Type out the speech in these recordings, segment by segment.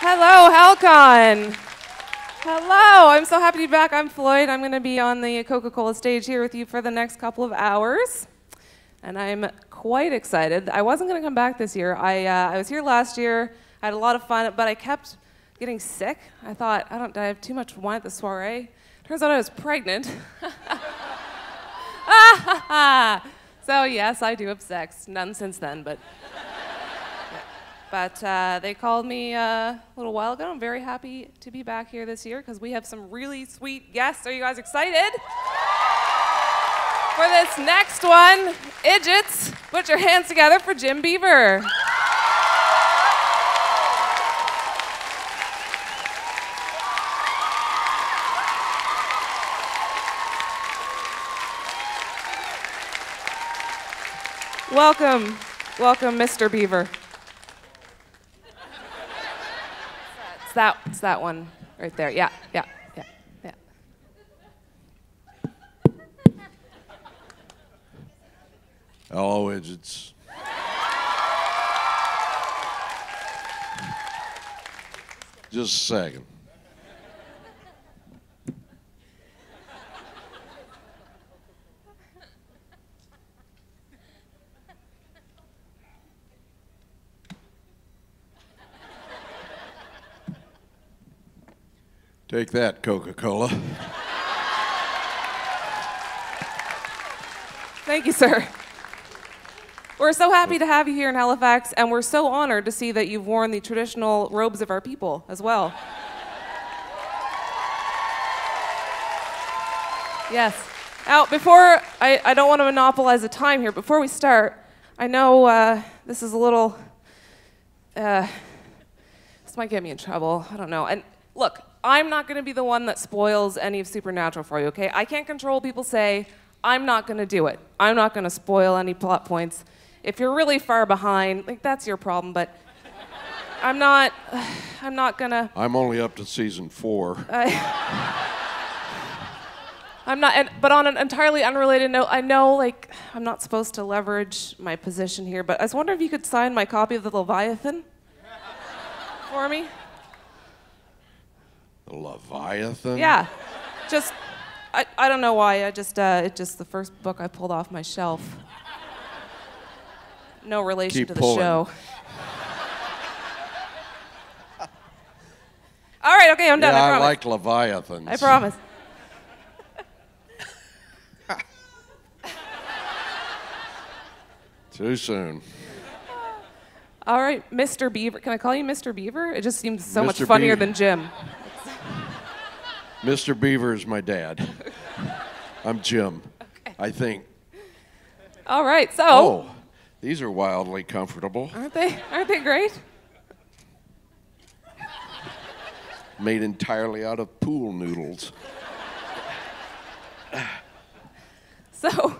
Hello, Hal-Con. Hello, I'm so happy to be back. I'm Floyd. I'm going to be on the Coca-Cola stage here with you for the next couple of hours. And I'm quite excited. I wasn't going to come back this year. I was here last year. I had a lot of fun, but I kept getting sick. I thought, I have too much wine at the soiree. Turns out I was pregnant. So yes, I do have sex. None since then, but... But they called me a little while ago. I'm very happy to be back here this year because we have some really sweet guests. Are you guys excited? For this next one, Idiots, put your hands together for Jim Beaver. Welcome, welcome, Mr. Beaver. It's that one right there. Yeah. Hello, Idiots. Just a second. Take that, Coca-Cola. Thank you, sir. We're so happy to have you here in Halifax, and we're so honored to see that you've worn the traditional robes of our people as well. Yes. Now, before, I don't want to monopolize the time here. Before we start, I know this is a little, this might get me in trouble. I don't know. And look, I'm not going to be the one that spoils any of Supernatural for you, okay? I can't control what people say. I'm not going to do it. I'm not going to spoil any plot points. If you're really far behind, like, that's your problem, but I'm not going to... I'm only up to season 4. I'm not, but on an entirely unrelated note, I know, like, I'm not supposed to leverage my position here, but I was wondering if you could sign my copy of the Leviathan for me. The Leviathan? Yeah. Just, I don't know why. It's just the first book I pulled off my shelf. No relation Keep to the pulling. show. All right, okay, I'm done. Yeah, I promise. like Leviathans. I promise. Too soon. All right, Mr. Beaver. Can I call you Mr. Beaver? It just seems so much Mr. funnier Beaver. than Jim. Mr. Beaver is my dad. I'm Jim, Okay. I think. All right, so. Oh, these are wildly comfortable. Aren't they? Aren't they great? Made entirely out of pool noodles. So,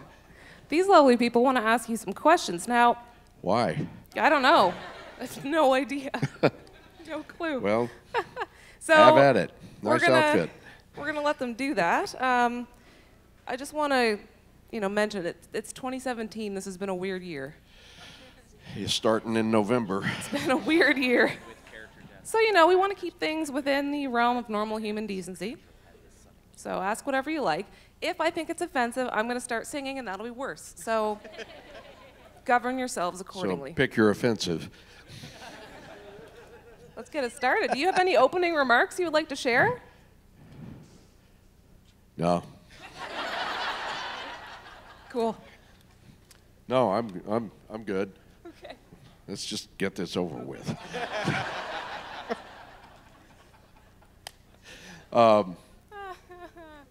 these lovely people want to ask you some questions. Now, Why? I don't know. I have no idea. No clue. Well, So have at it. we're Nice gonna, outfit. We're gonna let them do that. I just want to, mention it. It's 2017. This has been a weird year. You're starting in November. It's been a weird year. So we want to keep things within the realm of normal human decency. So ask whatever you like. If I think it's offensive, I'm going to start singing, and that'll be worse. So govern yourselves accordingly. So pick your offensive. Let's get it started. Do you have any opening remarks you would like to share? No. Cool. No, I'm good. Okay. Let's just get this over with.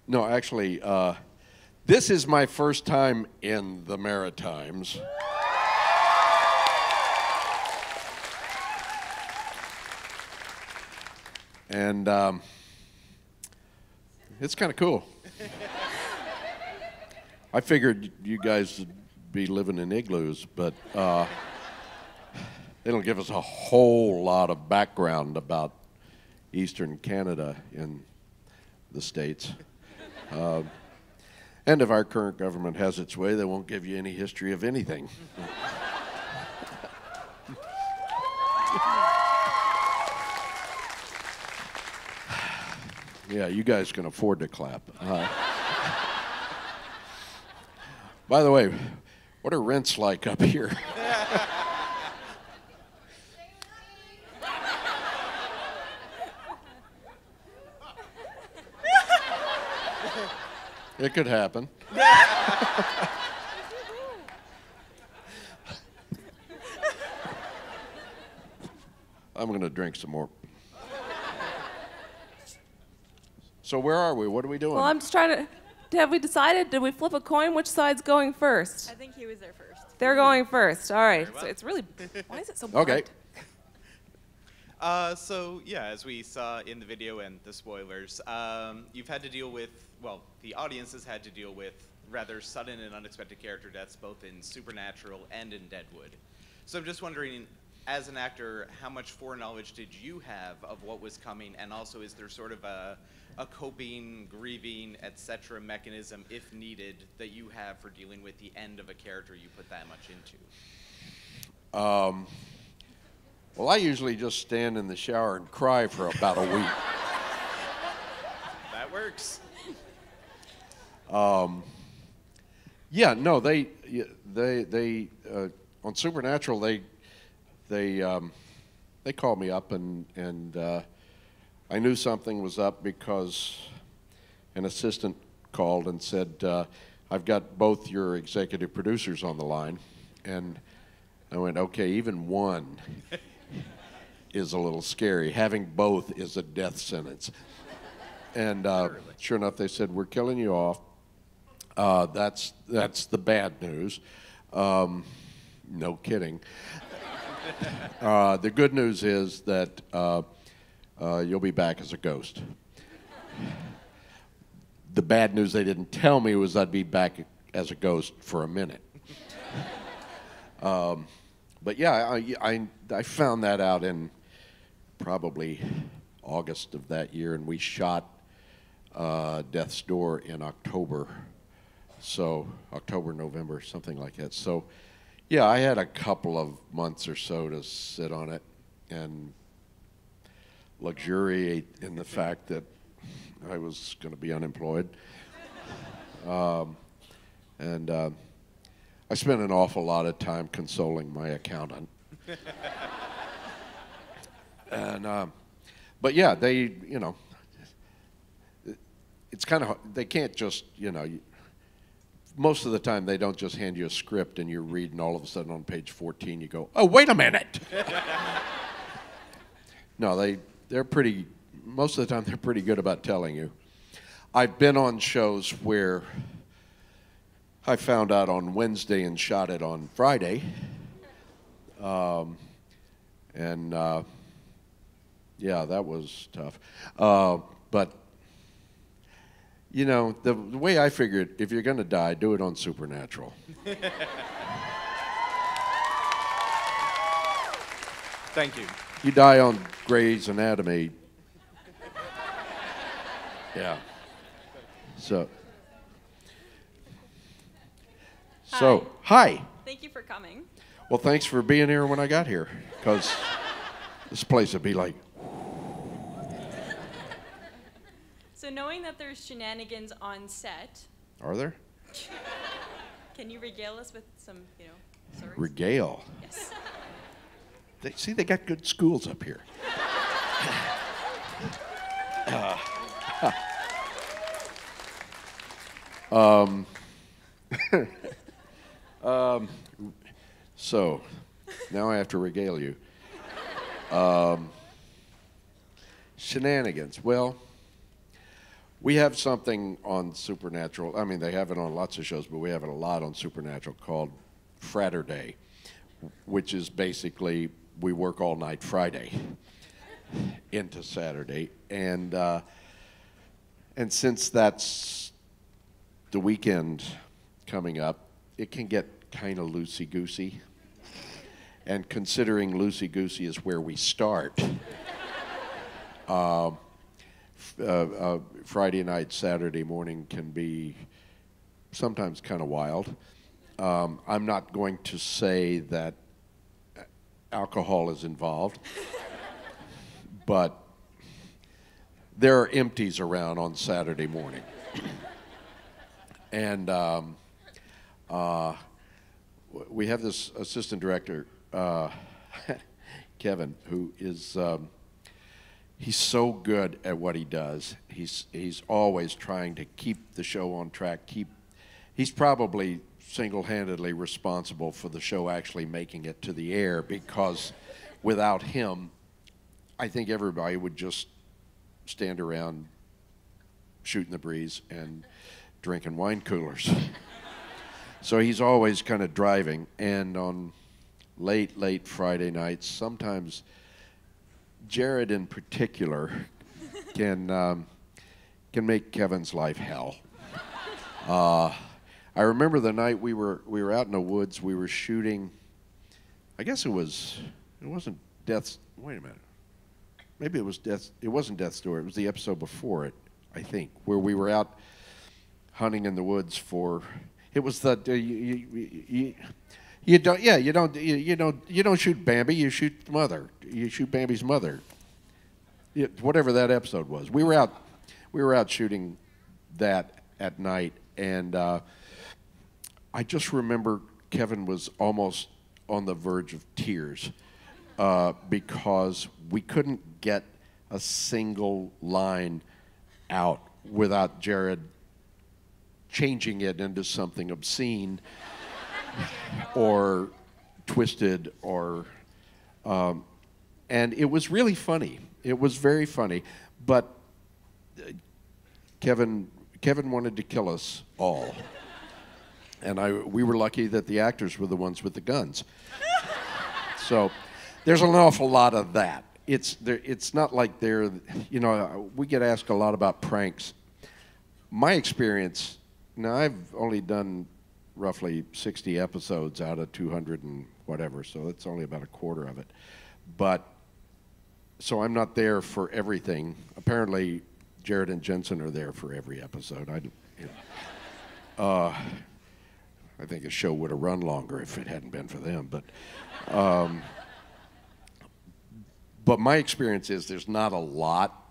No, actually, this is my first time in the Maritimes. And it's kind of cool. I figured you guys would be living in igloos, but it'll give us a whole lot of background about Eastern Canada in the States. And if our current government has its way, they won't give you any history of anything. Yeah, you guys can afford to clap. By the way, what are rents like up here? It could happen. I'm going to drink some more. So where are we? What are we doing? Well, I'm just trying to. Have we decided? Did we flip a coin? Which side's going first? I think he was there first. They're going first. All right. well. So it's really. Why is it so Okay. bright? So yeah, as we saw in the video and the spoilers, you've had to deal with, well, the audience has had to deal with rather sudden and unexpected character deaths, both in Supernatural and in Deadwood. So I'm just wondering, as an actor, how much foreknowledge did you have of what was coming, and also is there sort of a coping, grieving, etc. mechanism, if needed, that you have for dealing with the end of a character you put that much into? Well, I usually just stand in the shower and cry for about a week. That works. Yeah, no, they on Supernatural they called me up and I knew something was up because an assistant called and said, I've got both your executive producers on the line, and I went, okay, even one is a little scary. Having both is a death sentence. And sure enough, they said, we're killing you off. That's the bad news. No kidding. The good news is that you'll be back as a ghost. The bad news they didn't tell me was I'd be back as a ghost for a minute. But yeah, I found that out in probably August of that year, and we shot Death's Door in October. So October, November, something like that. So yeah, I had a couple of months or so to sit on it and luxuriate in the fact that I was going to be unemployed. And I spent an awful lot of time consoling my accountant. And, but yeah, they, you know, it's kind of, they can't just, you know, most of the time they don't just hand you a script and you're reading, all of a sudden on page 14 you go, oh, wait a minute. No, they're pretty, most of the time they're pretty good about telling you. I've been on shows where I found out on Wednesday and shot it on Friday. Yeah, that was tough. But, you know, the way I figured, if you're going to die, do it on Supernatural. Thank you. You die on Grey's Anatomy. Yeah. So, hi. Thank you for coming. Well, thanks for being here when I got here, because this place would be like. So knowing that there's shenanigans on set, Are there? can you regale us with some, you know, stories? Regale. Yes. See, they got good schools up here. So, now I have to regale you. Shenanigans. Well, we have something on Supernatural. I mean, they have it on lots of shows, but we have it a lot on Supernatural called Fraturday, which is basically we work all night Friday into Saturday. And since that's the weekend coming up, it can get kind of loosey-goosey. And considering loosey-goosey is where we start, Friday night, Saturday morning can be sometimes kind of wild. I'm not going to say that alcohol is involved, but there are empties around on Saturday morning. And we have this assistant director, Kevin, who is he's so good at what he does. He's always trying to keep the show on track. He's probably single-handedly responsible for the show actually making it to the air, because without him, I think everybody would just stand around shooting the breeze and drinking wine coolers. So he's always kind of driving, and on late Friday nights, sometimes Jared in particular can make Kevin's life hell. I remember the night we were out in the woods. We were shooting. I guess it wasn't Death's. Wait a minute. Maybe it was Death. It wasn't Death's Door. It was the episode before it, I think, where we were out hunting in the woods for. It was the you don't shoot Bambi. You shoot mother. You shoot Bambi's mother. Whatever that episode was. We were out shooting that at night, and I just remember Kevin was almost on the verge of tears because we couldn't get a single line out without Jared changing it into something obscene or twisted or and it was really funny. It was very funny, but Kevin wanted to kill us all, and we were lucky that the actors were the ones with the guns. So there's an awful lot of that. It's not like we get asked a lot about pranks. My experience. Now, I've only done roughly 60 episodes out of 200 and whatever, so that's only about a quarter of it. But, so I'm not there for everything. Apparently, Jared and Jensen are there for every episode. I think a show would have run longer if it hadn't been for them. But my experience is there's not a lot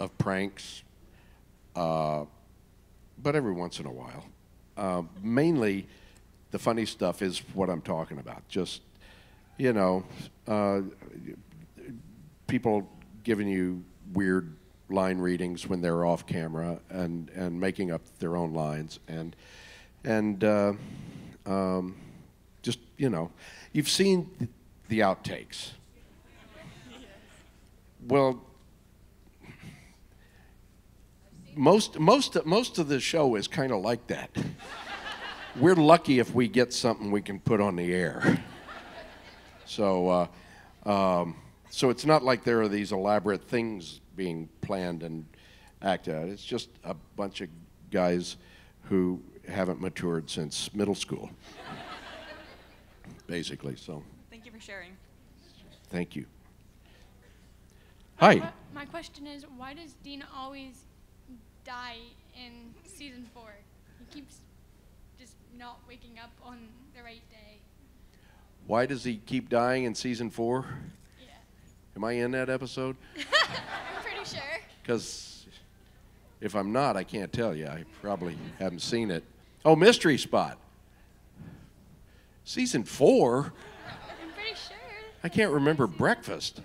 of pranks. But every once in a while. Mainly, the funny stuff is what I'm talking about. Just, people giving you weird line readings when they're off camera and making up their own lines. And just, you've seen the outtakes. Well, most of the show is kind of like that. We're lucky if we get something we can put on the air. So it's not like there are these elaborate things being planned and acted out. It's just a bunch of guys who haven't matured since middle school, basically. So. Thank you for sharing. Thank you. Hi. My question is, why does Dean always die in season 4? He keeps just not waking up on the right day. Why does he keep dying in season 4? Yeah. Am I in that episode? I'm pretty sure. Because if I'm not, I can't tell you. I probably haven't seen it. Oh, Mystery Spot. Season 4? I'm pretty sure. I can't remember Breakfast.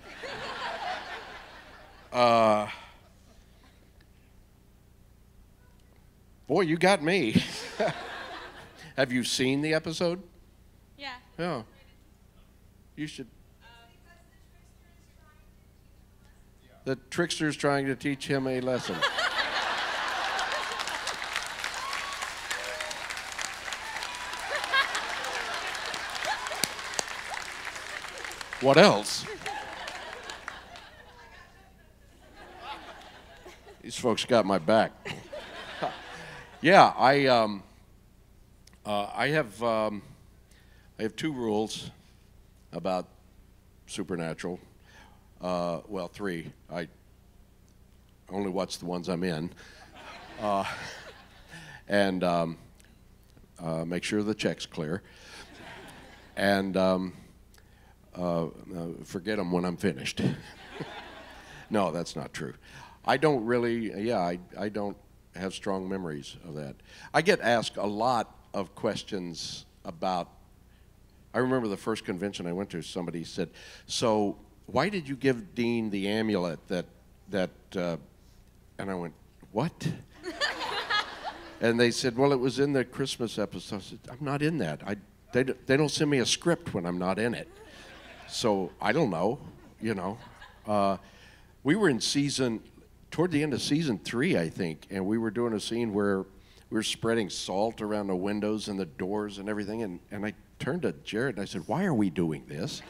Boy, you got me. Have you seen the episode? Yeah. Yeah. You should. The trickster's trying to teach him a lesson. What else? These folks got my back. Yeah, I have 2 rules about Supernatural. Well, 3. I only watch the ones I'm in, and make sure the check's clear, and forget them when I'm finished. No, that's not true. I don't really, I don't have strong memories of that. I get asked a lot of questions about, I remember the first convention I went to, somebody said, so why did you give Dean the amulet and I went, what? And they said, well, it was in the Christmas episode. I said, I'm not in that. They don't send me a script when I'm not in it. So I don't know, you know. We were in toward the end of season 3, I think, and we were doing a scene where we were spreading salt around the windows and the doors and everything, and I turned to Jared and I said, why are we doing this?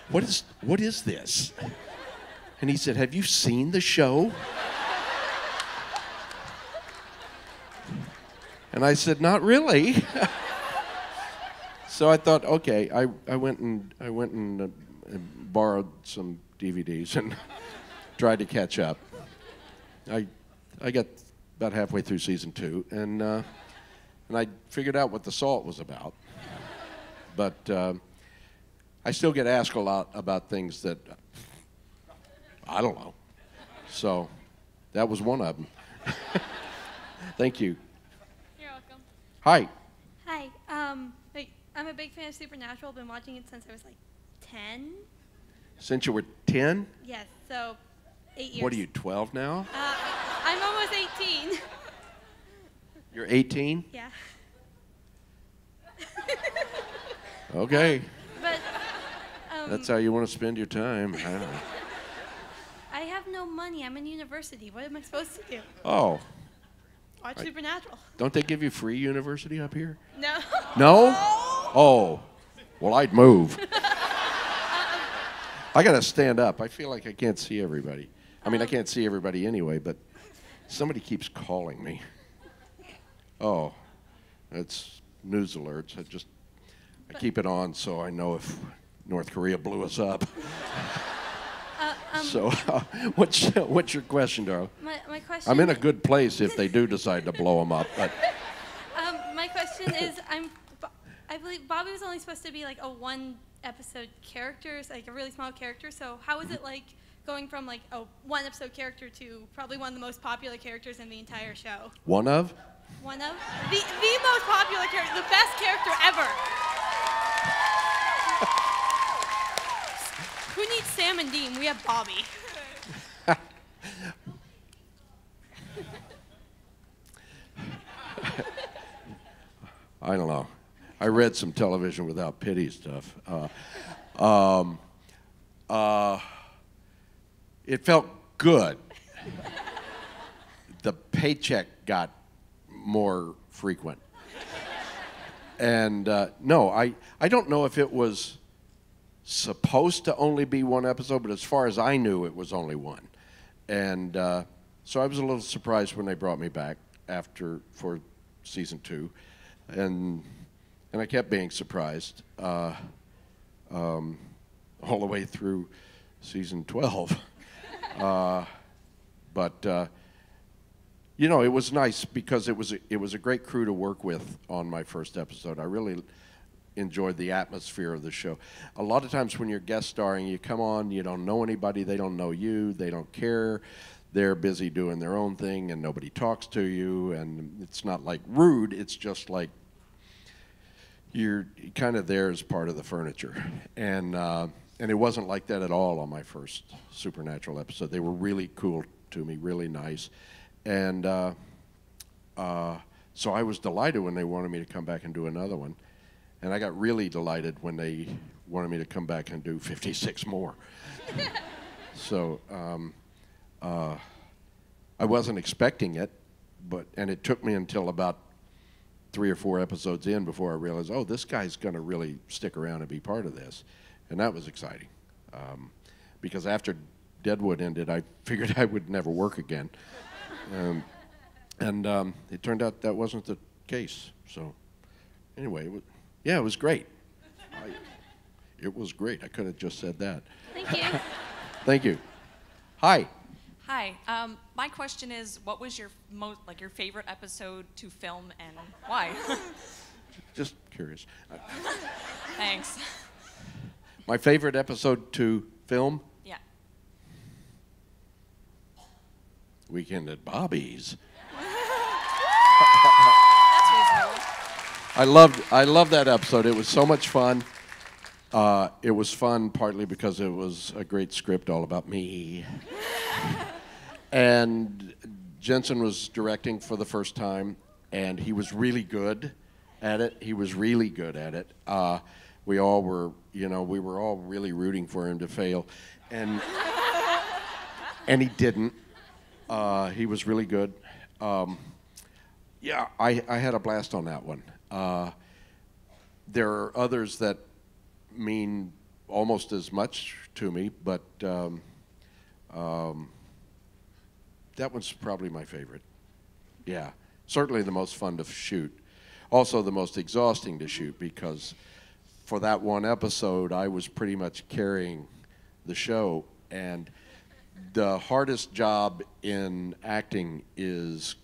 What is this? And he said, have you seen the show? And I said, not really. So I thought, okay, I went and borrowed some DVDs and tried to catch up. I got about halfway through season 2, and I figured out what the salt was about. But I still get asked a lot about things that I don't know. So that was one of them. Thank you. You're welcome. Hi. Hi. I'm a big fan of Supernatural. I've been watching it since I was like 10. Since you were 10? Yes, so 8 years. What are you, 12 now? I'm almost 18. You're 18? Yeah. Okay. But That's how you want to spend your time. I don't know. I have no money. I'm in university. What am I supposed to do? Oh, Watch Supernatural. don't they give you free university up here? No. No? Oh, well, I'd move. I got to stand up. I feel like I can't see everybody. I mean, I can't see everybody anyway, but somebody keeps calling me. Oh, that's news alerts. I keep it on so I know if North Korea blew us up. So, what's your question, darling? My question. I'm in a good place if they do decide to blow them up. But My question is, I believe Bobby was only supposed to be like a one-episode character, so like a really small character. So how is it like going from like a one-episode character to probably one of the most popular characters in the entire show? one of? One of the most popular character, the best character ever. Who needs Sam and Dean? We have Bobby. I don't know. I read some television without pity stuff. It felt good. The paycheck got more frequent. And no, I don't know if it was supposed to only be one episode, but as far as I knew, it was only one. And so I was a little surprised when they brought me back for season 2. And I kept being surprised all the way through season 12. But you know, it was nice because it was a great crew to work with on my first episode. I really enjoyed the atmosphere of the show. A lot of times when you're guest starring, you come on, you don't know anybody, they don't know you, they don't care. They're busy doing their own thing and nobody talks to you, and it's not like rude, it's just like you're kind of there as part of the furniture. And it wasn't like that at all on my first Supernatural episode. They were really cool to me, really nice. And so I was delighted when they wanted me to come back and do another one. And I got really delighted when they wanted me to come back and do 56 more. So I wasn't expecting it, and it took me until about 3 or 4 episodes in before I realized, oh, this guy's going to really stick around and be part of this. And that was exciting. Because after Deadwood ended, I figured I would never work again. And it turned out that wasn't the case. So anyway, it was great. It was great. I could have just said that. Thank you. Thank you. Hi. Hi. My question is, what was your your favorite episode to film and why? Just curious. Thanks. My favorite episode to film? Yeah. Weekend at Bobby's. That's reasonable. I loved that episode. It was so much fun. It was fun partly because it was a great script all about me. And Jensen was directing for the first time, and he was really good at it. He was really good at it. We all were, we were all really rooting for him to fail, and he didn't. He was really good. Yeah, I had a blast on that one. There are others that mean almost as much to me, but that one's probably my favorite. Yeah, certainly the most fun to shoot. Also the most exhausting to shoot, because for that one episode, I was pretty much carrying the show, and the hardest job in acting is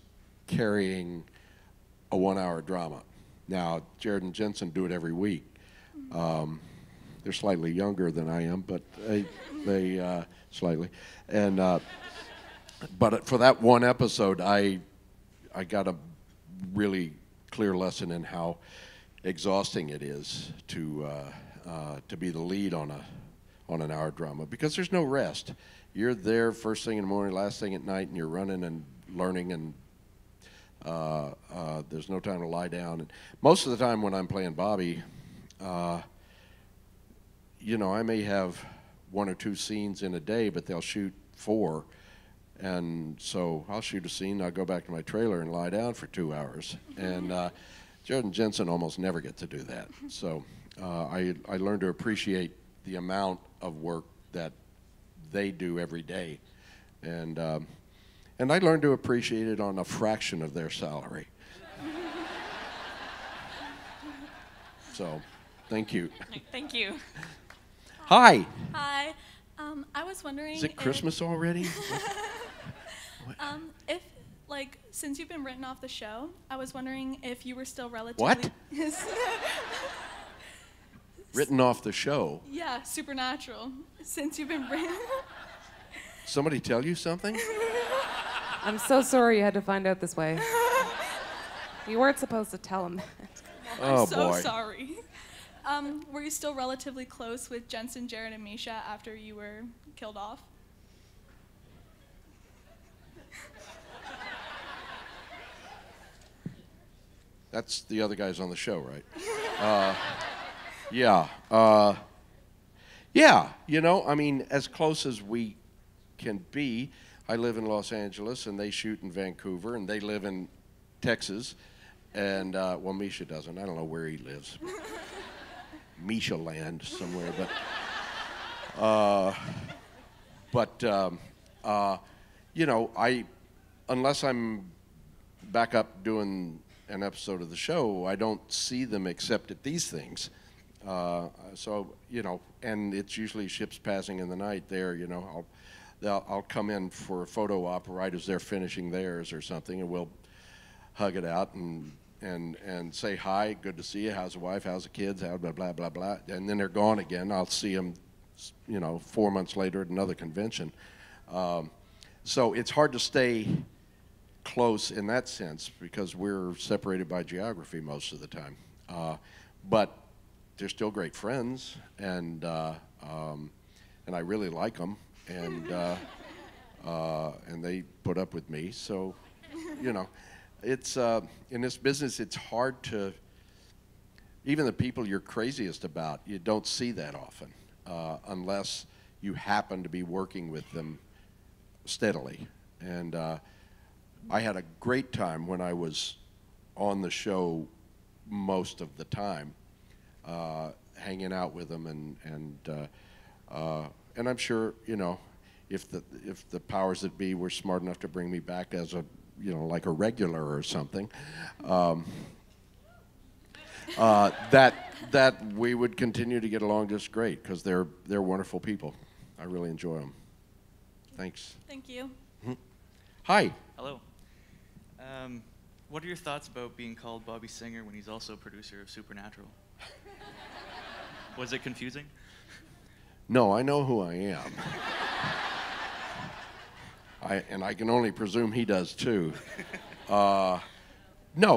carrying a 1-hour drama. Now, Jared and Jensen do it every week. They're slightly younger than I am, but they slightly. And but for that one episode, I got a really clear lesson in how exhausting it is to be the lead on an hour drama, because there's no rest. You're there first thing in the morning, last thing at night, and you're running and learning, and there's no time to lie down. And most of the time when I'm playing Bobby, I may have 1 or 2 scenes in a day, but they'll shoot 4. And so I'll shoot a scene, I'll go back to my trailer and lie down for 2 hours. And Jared and Jensen almost never get to do that. So I learned to appreciate the amount of work that they do every day. And I learned to appreciate it on a fraction of their salary. So, thank you. Thank you. Hi. Hi. I was wondering. Is it Christmas already? If, since you've been written off the show, I was wondering if you were still relatively. What? Written off the show? Yeah, Supernatural. Since you've been written. Somebody tell you something? I'm so sorry you had to find out this way. You weren't supposed to tell him that. Oh, I'm so boy. sorry. Were you still relatively close with Jensen, Jared, and Misha after you were killed off? That's the other guys on the show, right? Yeah. Yeah, as close as we can be. I live in Los Angeles, and they shoot in Vancouver, and they live in Texas. And, well, Misha doesn't. I don't know where he lives. Misha land somewhere, unless I'm back up doing an episode of the show, I don't see them except at these things. And it's usually ships passing in the night there, I'll come in for a photo op right as they're finishing theirs or something, and we'll hug it out and say hi, good to see you, how's the wife, how's the kids, how blah, blah, blah, blah. And then they're gone again. I'll see them, 4 months later at another convention. So it's hard to stay close in that sense because we're separated by geography most of the time. But they're still great friends, and I really like them, and they put up with me. So, it's in this business, it's hard to, even the people you're craziest about, you don't see that often unless you happen to be working with them steadily. And I had a great time when I was on the show most of the time, hanging out with them, and I'm sure, if the powers that be were smart enough to bring me back as a, like a regular or something, that we would continue to get along just great, because they're wonderful people. I really enjoy them. Thanks. Thank you. Hi. Hello. What are your thoughts about being called Bobby Singer when he's also producer of Supernatural? Was it confusing? No, I know who I am. And I can only presume he does too. No,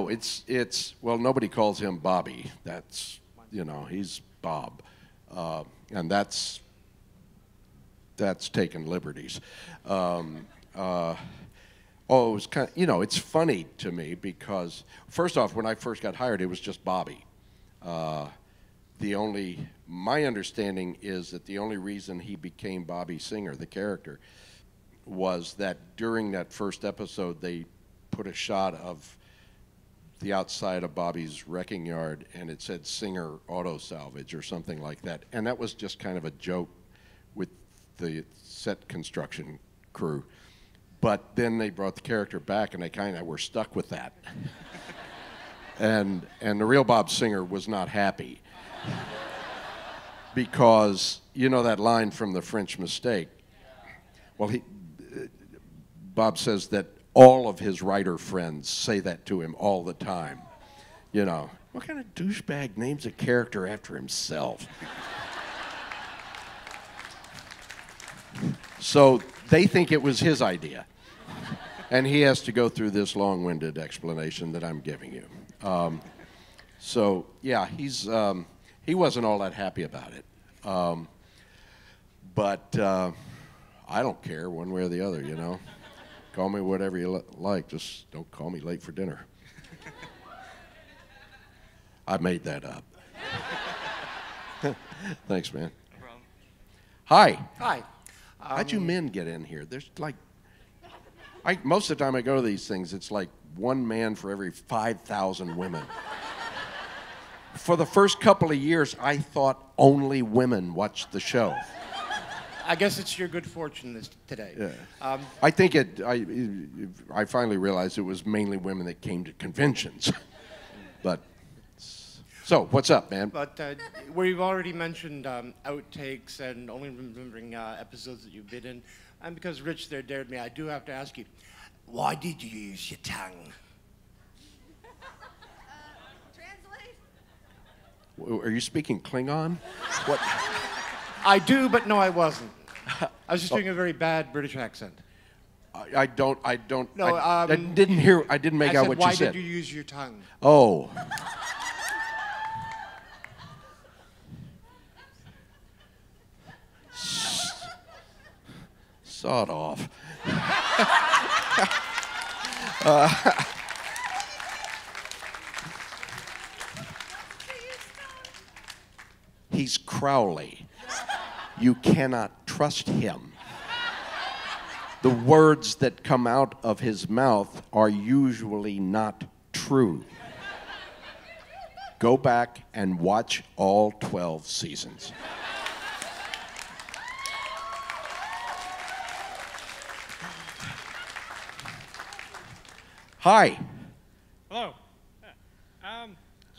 it's well, nobody calls him Bobby. That's, he's Bob, and that's taking liberties. Oh, it was kind of, it's funny to me because, first off, when I first got hired, it was just Bobby. My understanding is that the only reason he became Bobby Singer, the character, was that during that first episode, they put a shot of the outside of Bobby's wrecking yard, and it said Singer Auto Salvage or something like that. And that was just kind of a joke with the set construction crew. But then they brought the character back, and they kind of were stuck with that. and the real Bob Singer was not happy. Because, that line from The French Mistake? Well, Bob says that all of his writer friends say that to him all the time. What kind of douchebag names a character after himself? So they think it was his idea. And he has to go through this long-winded explanation that I'm giving you. So, yeah, he wasn't all that happy about it. But I don't care one way or the other, Call me whatever you like, just don't call me late for dinner. I made that up. Thanks, man. No problem. Hi. Hi. How'd you men get in here? There's most of the time I go to these things, it's like one man for every 5,000 women. For the first couple of years, I thought only women watched the show. I guess it's your good fortune today. Yeah. I think I finally realized it was mainly women that came to conventions. But, so, what's up, man? But we've already mentioned outtakes and only remembering episodes that you've been in. And because Rich there dared me, I do have to ask you, why did you use your tongue? Are you speaking Klingon? What? I do, but no, I wasn't. I was just doing a very bad British accent. I don't. No, I didn't hear. I didn't make out what you said. Why did you use your tongue? Oh. Sawed off. He's Crowley. You cannot trust him. The words that come out of his mouth are usually not true. Go back and watch all 12 seasons. Hi. Hello.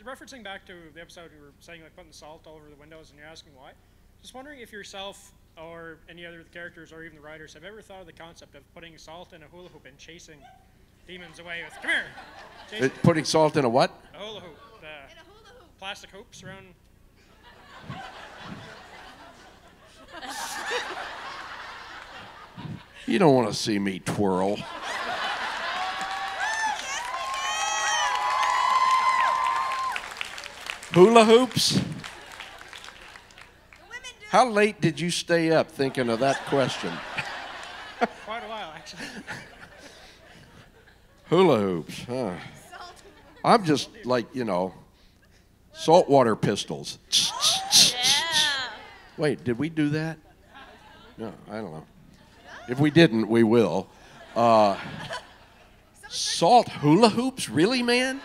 Referencing back to the episode we were saying, like, putting salt all over the windows, and you're asking why. Just wondering if yourself or any other characters or even the writers have ever thought of the concept of putting salt in a hula hoop and chasing demons away with, come here! Putting salt in a what? A hula hoop. Plastic hoops around. You don't want to see me twirl. Hula hoops? How late did you stay up thinking of that question? Quite a while, actually. Hula hoops, huh? I'm just like, saltwater pistols. Yeah. Wait, did we do that? No, I don't know. If we didn't, we will. Salt hula hoops? Really, man?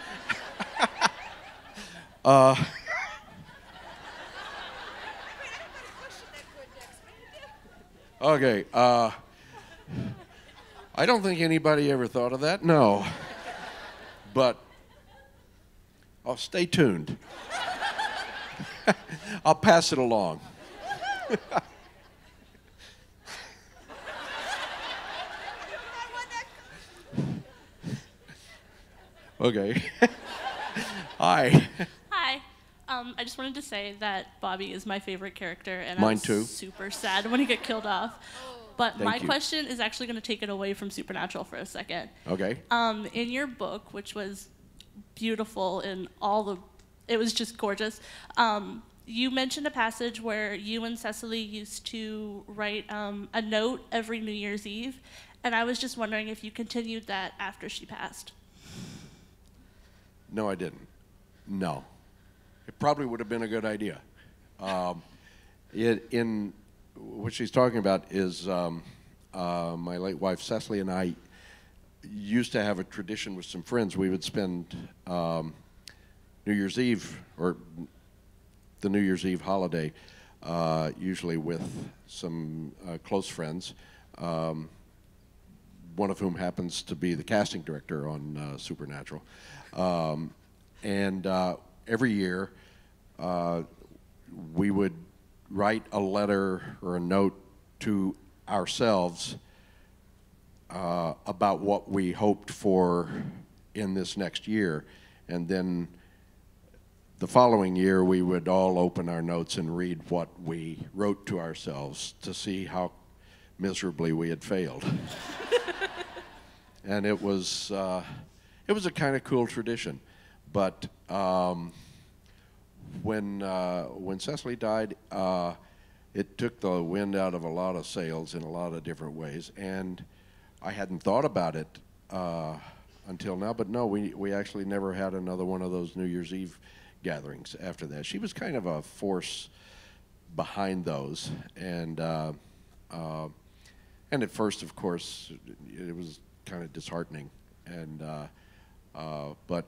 Okay, I don't think anybody ever thought of that, no. But, stay tuned. I'll pass it along. Okay. Hi. Hi. I just wanted to say that Bobby is my favorite character, and Mine I was too. super sad when he got killed off. But Thank my you. question is actually going to take it away from Supernatural for a second. Okay. In your book, which was beautiful in it was just gorgeous. You mentioned a passage where you and Cecily used to write a note every New Year's Eve, and I was just wondering if you continued that after she passed. No, I didn't. No. It probably would have been a good idea. What she's talking about is my late wife Cecily and I used to have a tradition with some friends. We would spend New Year's Eve, or the New Year's Eve holiday, usually with some close friends, one of whom happens to be the casting director on Supernatural. And every year, we would write a letter or a note to ourselves about what we hoped for in this next year. And then the following year, we would all open our notes and read what we wrote to ourselves to see how miserably we had failed. And it was a kind of cool tradition. But when Cecily died, it took the wind out of a lot of sails in a lot of different ways, and I hadn't thought about it until now. But no, we actually never had another one of those New Year's Eve gatherings after that. She was kind of a force behind those, and at first, of course, it was kind of disheartening, but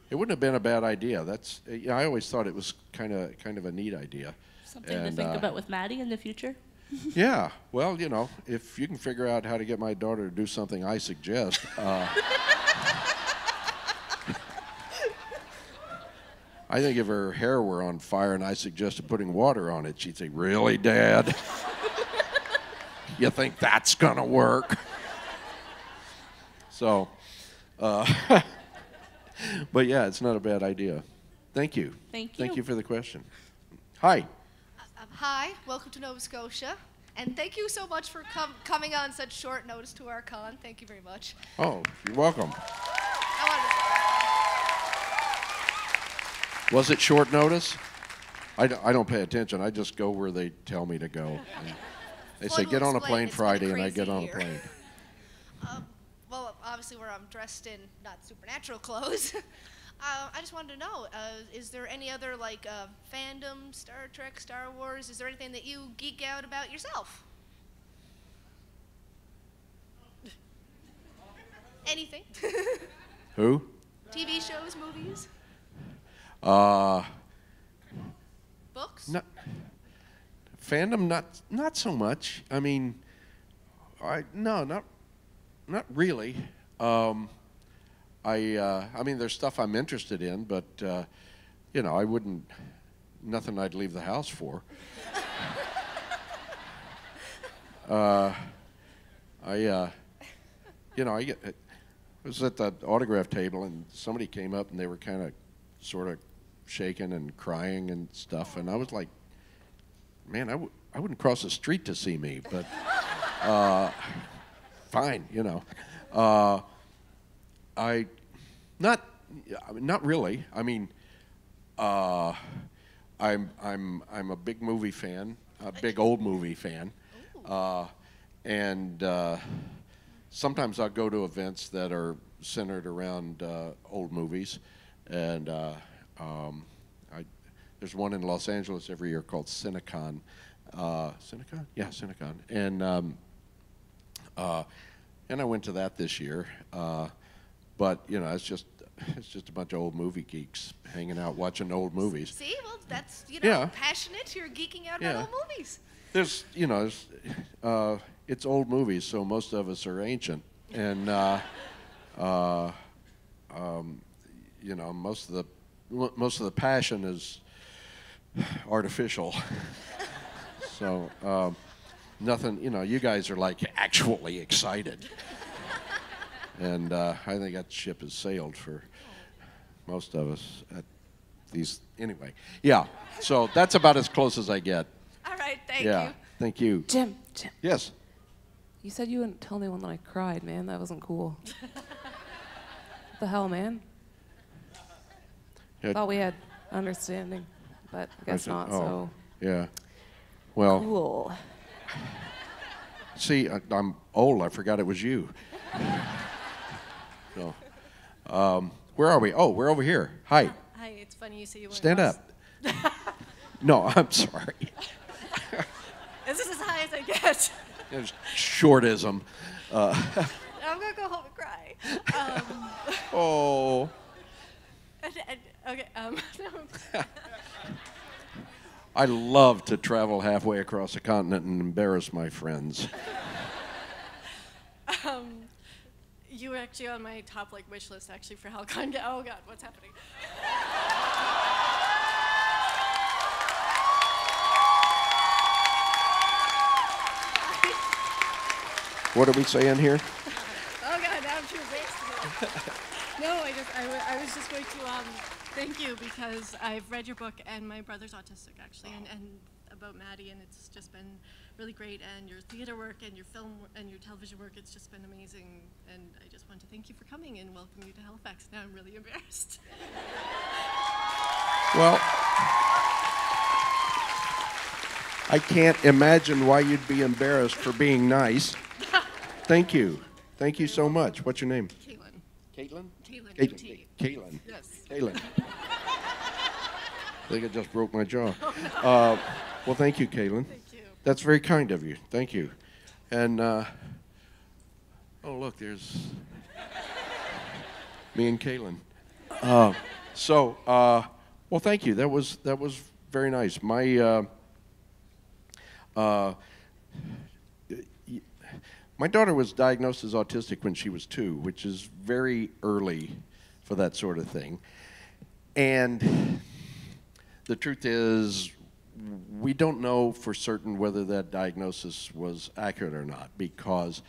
it wouldn't have been a bad idea. I always thought it was kind of a neat idea. Something to think about with Maddie in the future. Yeah, well, if you can figure out how to get my daughter to do something I suggest. I think if her hair were on fire and I suggested putting water on it, she'd say, "Really, Dad? You think that's gonna work?" So, but yeah, it's not a bad idea. Thank you. Thank you. Thank you for the question. Hi. Hi, welcome to Nova Scotia, and thank you so much for coming on such short notice to our con. Thank you very much. Oh, you're welcome. Was it short notice? I don't pay attention. I just go where they tell me to go. They say, get on a plane Friday, and I get on a plane. Well, obviously where I'm dressed in not supernatural clothes. I just wanted to know, is there any other fandom, Star Trek, Star Wars? Is there anything that you geek out about yourself? Anything? Who? TV shows, movies? Books? Fandom, not so much. I mean, not really. I mean, there's stuff I'm interested in, but I wouldn't. Nothing I'd leave the house for. I was at the autograph table, and somebody came up, and they were kind of, sort of, shaking and crying and stuff, and I was like, man, I wouldn't cross the street to see me, but fine, not really. I mean, I'm a big movie fan, a big old movie fan, and sometimes I'll go to events that are centered around old movies, and there's one in Los Angeles every year called Cinecon. Cinecon? Yeah, Cinecon. And I went to that this year. But it's just a bunch of old movie geeks hanging out watching old movies. See, well, that's Yeah. passionate. You're geeking out about old movies. It's old movies, so most of us are ancient, and most of the passion is artificial. So nothing. You guys are like actually excited. And I think that ship has sailed for most of us at these. Anyway, yeah. So that's about as close as I get. All right, thank yeah. you. Thank you. Jim. Yes. You said you wouldn't tell anyone that I cried, man. That wasn't cool. What the hell, man? Yeah. Thought we had understanding, but I guess not, oh, so. Yeah. Well, Cool. see, I'm old. I forgot it was you. So, where are we? Oh, we're over here. Hi. Hi, it's funny you say you weren't Stand up. No, I'm sorry. This is as high as I get. It's shortism. I'm gonna go home and cry. Oh. Okay. I love to travel halfway across the continent and embarrass my friends. You were actually on my top wish list actually for Hal-Con. Oh God, what's happening? What are we saying here? Oh God, now I'm too embarrassed. No, I was just going to thank you because I've read your book and my brother's autistic actually, and about Maddie, and it's just been really great. And your theater work and your film and your television work, it's just been amazing. And I just want to thank you for coming and welcome you to Halifax. Now I'm really embarrassed. Well, I can't imagine why you'd be embarrassed for being nice. Thank you. Thank you so much. What's your name? Caitlin. Caitlin? Caitlin. Caitlin. Yes. Caitlin. I think I just broke my jaw. Well, thank you, Caitlin. Thank you. That's very kind of you. Thank you. And, oh, look, there's me and Caitlin. Well, thank you. That was very nice. My daughter was diagnosed as autistic when she was 2, which is very early for that sort of thing. And the truth is, we don't know for certain whether that diagnosis was accurate or not because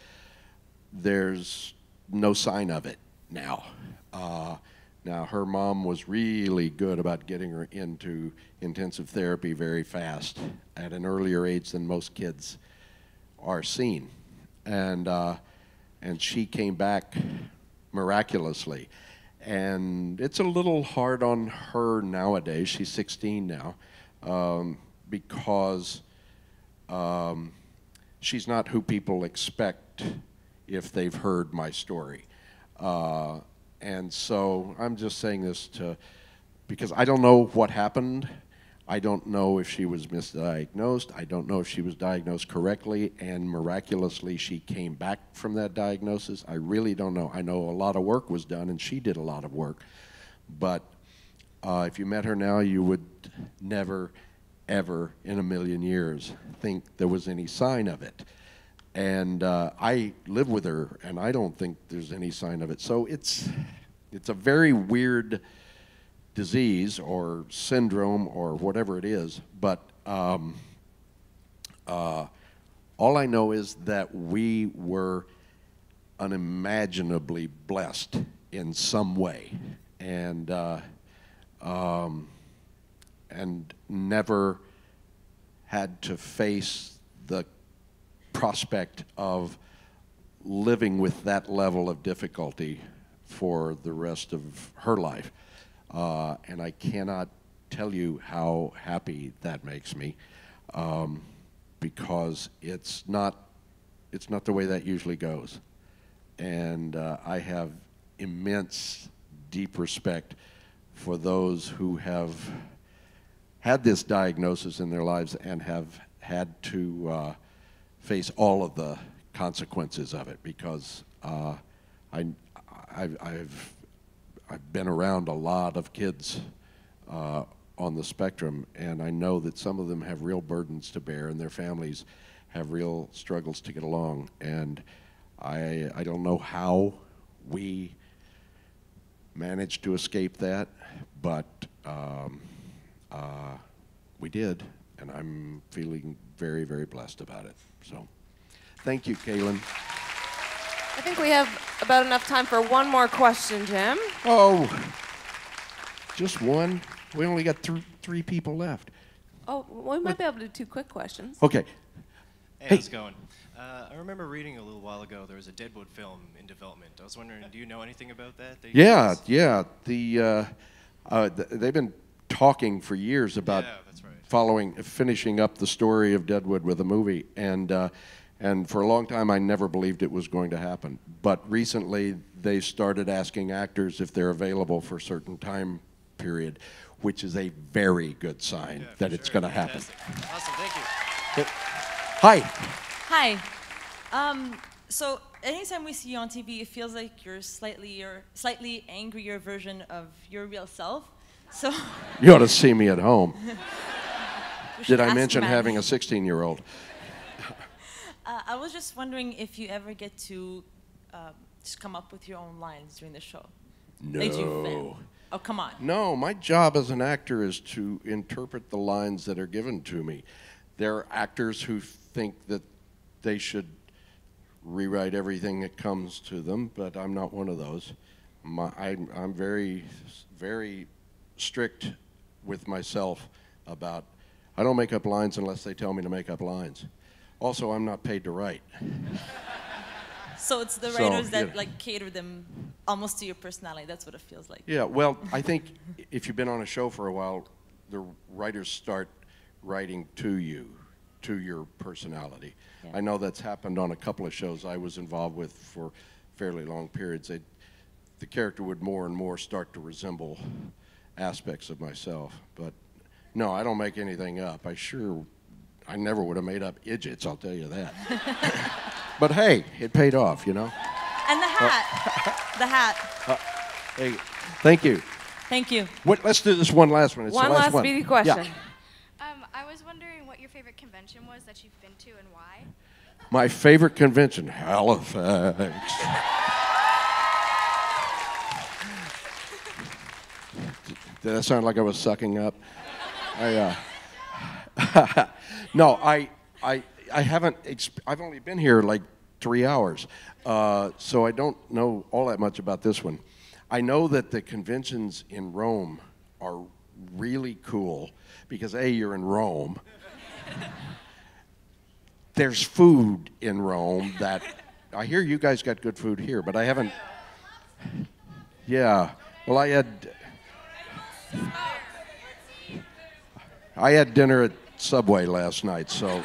there's no sign of it now. Now, her mom was really good about getting her into intensive therapy very fast at an earlier age than most kids are seen. And she came back miraculously. And it's a little hard on her nowadays. She's 16 now, because she's not who people expect if they've heard my story. And so I'm just saying this because I don't know what happened. I don't know if she was misdiagnosed. I don't know if she was diagnosed correctly and miraculously she came back from that diagnosis. I really don't know. I know a lot of work was done and she did a lot of work. But if you met her now, you would never, ever in a million years think there was any sign of it. And I live with her and I don't think there's any sign of it. So it's a very weird disease or syndrome or whatever it is, but all I know is that we were unimaginably blessed in some way, and never had to face the prospect of living with that level of difficulty for the rest of her life. And I cannot tell you how happy that makes me, because it's not the way that usually goes. And I have immense, deep respect for those who have had this diagnosis in their lives and have had to face all of the consequences of it, because I've been around a lot of kids on the spectrum, and I know that some of them have real burdens to bear, and their families have real struggles to get along. And I don't know how we managed to escape that, but we did, and I'm feeling very, very blessed about it. So, thank you, Kaylin. I think we have about enough time for one more question, Jim. Oh, just one? We only got three people left. Oh, well, we might be able to do 2 quick questions. Okay. Hey, how's it going? I remember reading a little while ago there was a Deadwood film in development. I was wondering, do you know anything about that? Yeah, yeah. They've been talking for years about finishing up the story of Deadwood with a movie, and for a long time I never believed it was going to happen. But recently they started asking actors if they're available for a certain time period, which is a very good sign that it's going to happen. Awesome, thank you. Hi. Hi. So anytime we see you on TV, it feels like you're slightly angrier version of your real self. So You ought to see me at home. should Did I ask mention Matt. having a 16-year-old? I was just wondering if you ever get to just come up with your own lines during the show. Like, do you film? Oh, come on. No, my job as an actor is to interpret the lines that are given to me. There are actors who think that they should rewrite everything that comes to them, but I'm not one of those. I'm very, very strict with myself about, I don't make up lines unless they tell me to make up lines. Also, I'm not paid to write. So it's the writers that like cater them almost to your personality. That's what it feels like. Yeah, well, I think if you've been on a show for a while, the writers start writing to you, to your personality. Yeah. I know that's happened on a couple of shows I was involved with for fairly long periods. The character would more and more start to resemble aspects of myself. But no, I don't make anything up. I never would have made up idiots, I'll tell you that. But hey, it paid off, you know? And the hat. The hat. Hey, thank you. Thank you. Let's do this one last one. It's one the last last speedy question. Yeah. I was wondering what your favorite convention was that you've been to and why. My favorite convention, Halifax. Did that sound like I was sucking up? No, I haven't. I've only been here like 3 hours, so I don't know all that much about this one. I know that the conventions in Rome are really cool because A, you're in Rome. There's food in Rome that I hear you guys got good food here, but I haven't. Yeah, well, I had dinner at Subway last night, so.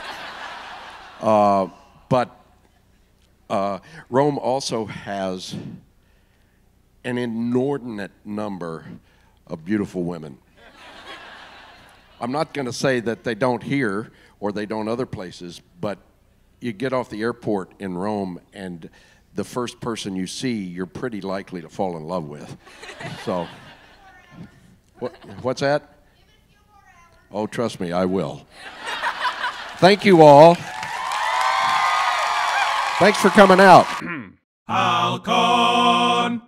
But Rome also has an inordinate number of beautiful women. I'm not going to say that they don't here or they don't other places, but you get off the airport in Rome and the first person you see, you're pretty likely to fall in love with. So, what's that? Oh, trust me, I will. Thank you all. Thanks for coming out. Hal-Con.